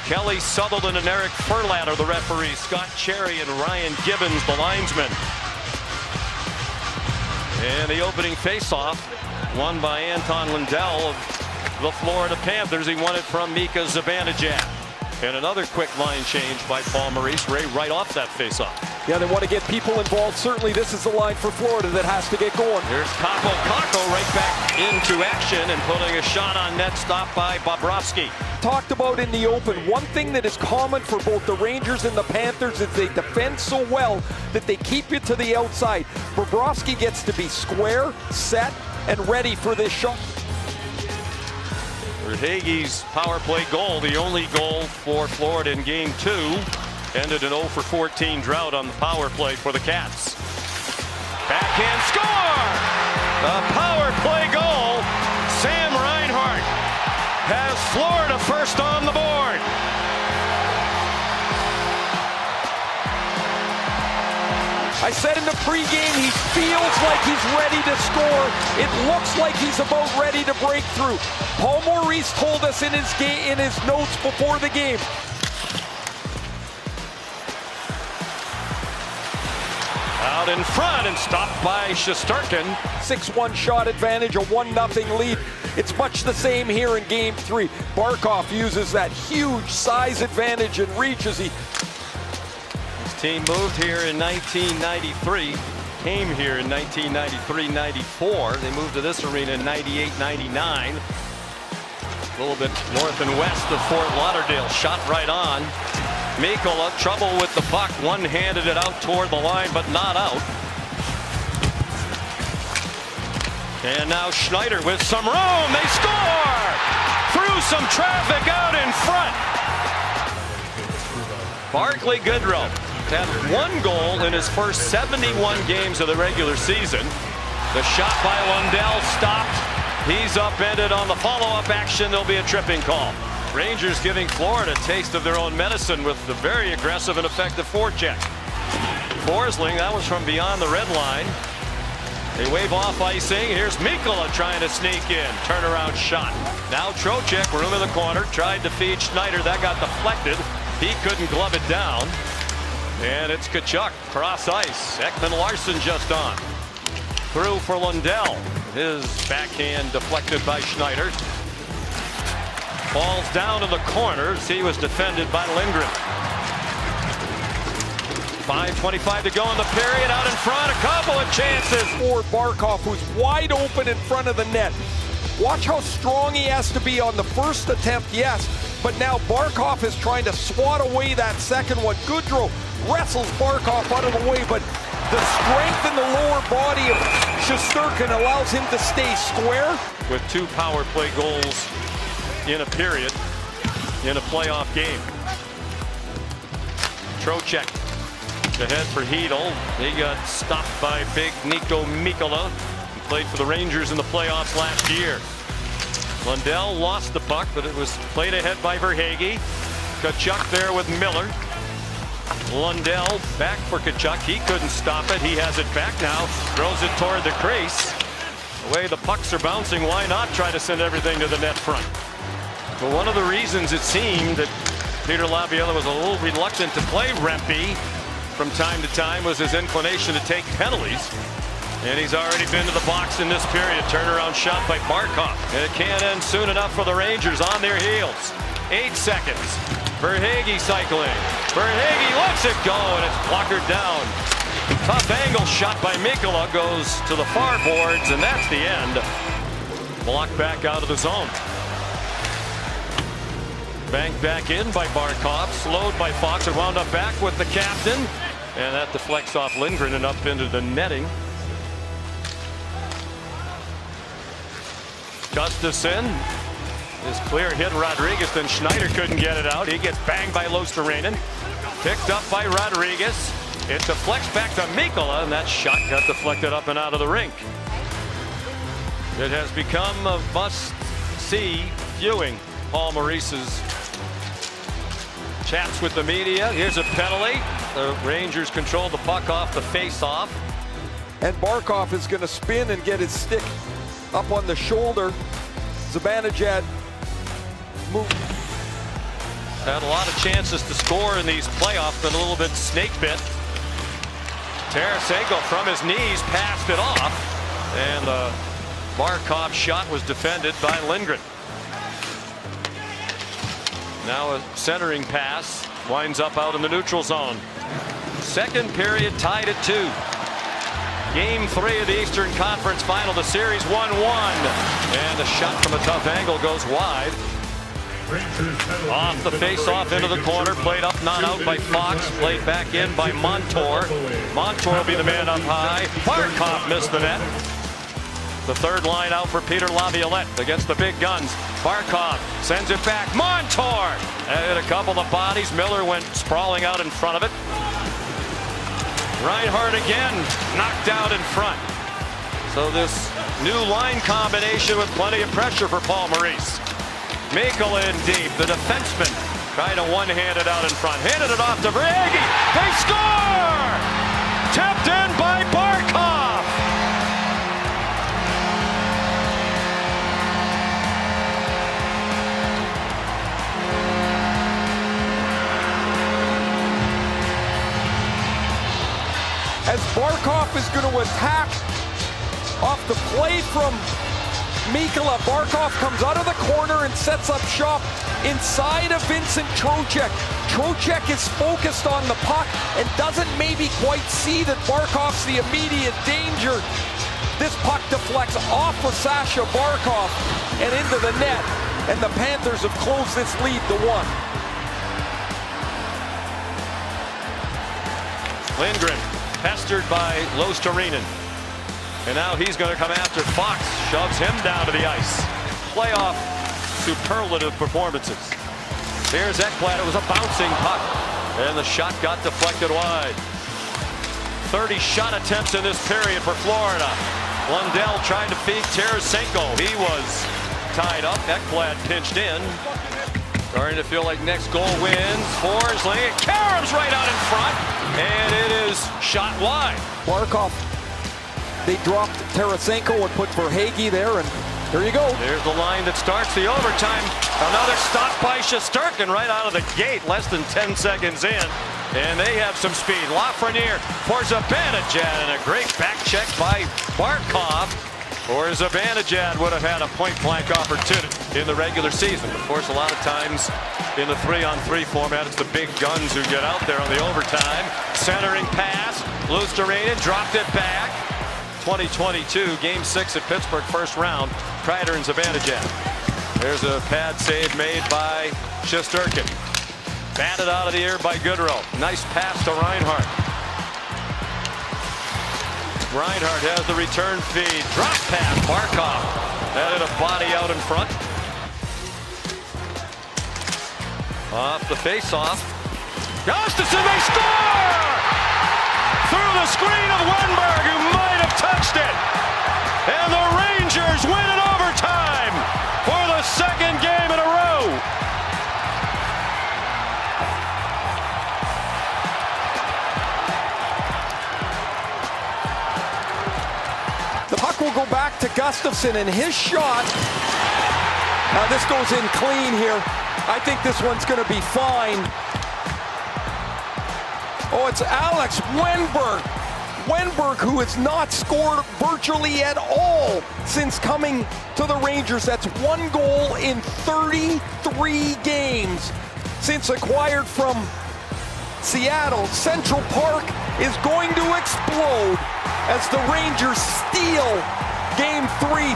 Kelly Sutherland and Eric Furlat are the referees. Scott Cherry and Ryan Gibbons, the linesmen. And the opening faceoff won by Anton Lundell of the Florida Panthers. He won it from Mika Zibanejad. And another quick line change by Paul Maurice. Ray right off that faceoff. Yeah, they want to get people involved. Certainly this is the line for Florida that has to get going. Here's Kako right back into action and putting a shot on net, stopped by Bobrovsky. Talked about in the open, one thing that is common for both the Rangers and the Panthers is they defend so well that they keep you to the outside. Bobrovsky gets to be square, set, and ready for this shot. Verhaeghe's power play goal, the only goal for Florida in Game 2, ended an 0-for-14 drought on the power play for the Cats. Backhand score! A power play goal. Sam Reinhart has Florida first on the board. I said in the pregame, he feels like he's ready to score. It looks like he's about ready to break through. Paul Maurice told us in his notes before the game. Out in front and stopped by Shesterkin. 6-1 shot advantage, a 1-0 lead. It's much the same here in Game 3. Barkov uses that huge size advantage and reach as he... His team moved here in 1993, came here in 1993-94. They moved to this arena in 98-99. A little bit north and west of Fort Lauderdale. Shot right on. Mikkola, trouble with the puck, one-handed it out toward the line, but not out. And now Schneider with some room. They score! Through some traffic out in front. Barclay Goodrow had 1 goal in his first 71 games of the regular season. The shot by Lundell stopped. He's upended on the follow-up action. There'll be a tripping call. Rangers giving Florida a taste of their own medicine with the very aggressive and effective forecheck. Forsling, that was from beyond the red line. They wave off icing. Here's Mikkola trying to sneak in. Turnaround shot. Now Trocheck, room in the corner, tried to feed Schneider. That got deflected. He couldn't glove it down. And it's Tkachuk, cross ice. Ekman Larson just on. Through for Lundell. His backhand deflected by Schneider. Falls down in the corners. He was defended by Lindgren. 5:25 to go in the period. Out in front, a couple of chances. For Barkov, who's wide open in front of the net. Watch how strong he has to be on the first attempt, yes. But now Barkov is trying to swat away that second one. Goodrow wrestles Barkov out of the way, but the strength in the lower body of Shesterkin allows him to stay square. With 2 power play goals in a period in a playoff game. Trocheck ahead for Hedel. He got stopped by big Nico Mikkola. He played for the Rangers in the playoffs last year. Lundell lost the puck, but it was played ahead by Verhaeghe. Tkachuk there with Miller. Lundell back for Tkachuk. He couldn't stop it. He has it back now. Throws it toward the crease. The way the pucks are bouncing, why not try to send everything to the net front? But one of the reasons it seemed that Peter Laviolette was a little reluctant to play Rempe from time to time was his inclination to take penalties. And he's already been to the box in this period. Turnaround shot by Barkov. And it can't end soon enough for the Rangers on their heels. 8 seconds. Verhaeghe cycling. Verhaeghe lets it go, and it's blockered down. Tough angle shot by Mikkola goes to the far boards, and that's the end. Blocked back out of the zone. Banked back in by Barkov, slowed by Fox, and wound up back with the captain. And that deflects off Lindgren and up into the netting. Gustafsson, his clear hit Rodriguez, then Schneider couldn't get it out. He gets banged by Luostarinen. Picked up by Rodriguez. It deflects back to Mikkola, and that shot got deflected up and out of the rink. It has become a must-see viewing. Paul Maurice's chats with the media. Here's a penalty. The Rangers control the puck off the face-off. And Barkov is going to spin and get his stick up on the shoulder. Zibanejad move. Had a lot of chances to score in these playoffs, but a little bit snake bit. Tarasenko from his knees passed it off, and the Barkov shot was defended by Lindgren. Now a centering pass winds up out in the neutral zone. Second period tied at 2. Game 3 of the Eastern Conference Final. The series 1-1, and a shot from a tough angle goes wide. Off the face-off into the corner, played up, not out by Fox, played back in by Montour. Montour will be the man up high. Barkov missed the net. The third line out for Peter Laviolette against the big guns. Barkov sends it back. Montour! And a couple of bodies. Miller went sprawling out in front of it. Reinhart again knocked out in front. So this new line combination with plenty of pressure for Paul Maurice. Mikkel in deep. The defenseman trying to one-hand it out in front. Handed it off to Verhaeghe. They score! Tipped in by Barkov. As Barkov is going to attack off the play from Mikkola, Barkov comes out of the corner and sets up shop inside of Vincent Trocheck. Trocheck is focused on the puck and doesn't maybe quite see that Barkov's the immediate danger. This puck deflects off of Sasha Barkov and into the net, and the Panthers have closed this lead to 1. Lindgren pestered by Luostarinen. And now he's going to come after Fox. Shoves him down to the ice. Playoff superlative performances. Here's Ekblad. It was a bouncing puck. And the shot got deflected wide. 30 shot attempts in this period for Florida. Lundell tried to feed Tarasenko. He was tied up. Ekblad pinched in. Starting to feel like next goal wins. Forsling. Karam's right out in front. And it is shot wide. Barkov. They dropped Tarasenko and put Verhaeghe there, and there you go. There's the line that starts the overtime. Another stop by Shesterkin right out of the gate, less than 10 seconds in. And they have some speed. Lafreniere for Zibanejad, and a great back check by Barkov. Or Zibanejad would have had a point-blank opportunity in the regular season. Of course, a lot of times in the 3-on-3 format, it's the big guns who get out there on the overtime. Centering pass. Luostarinen dropped it back. 2022, Game 6 at Pittsburgh, first round. Kreider and Zibanejad. There's a pad save made by Shesterkin. Batted out of the air by Goodrow. Nice pass to Reinhart. Reinhart has the return feed. Drop pass, Barkov. Added a body out in front. Off the face-off. Gustafsson, they score! Through the screen of Wennberg, who might have touched it. And the Rangers win in overtime for the second game in a row. The puck will go back to Gustafsson, and his shot. Now this goes in clean here. I think this one's going to be fine. Oh, it's Alex Wennberg. Wennberg, who has not scored virtually at all since coming to the Rangers. That's 1 goal in 33 games since acquired from Seattle. Central Park is going to explode as the Rangers steal Game 3.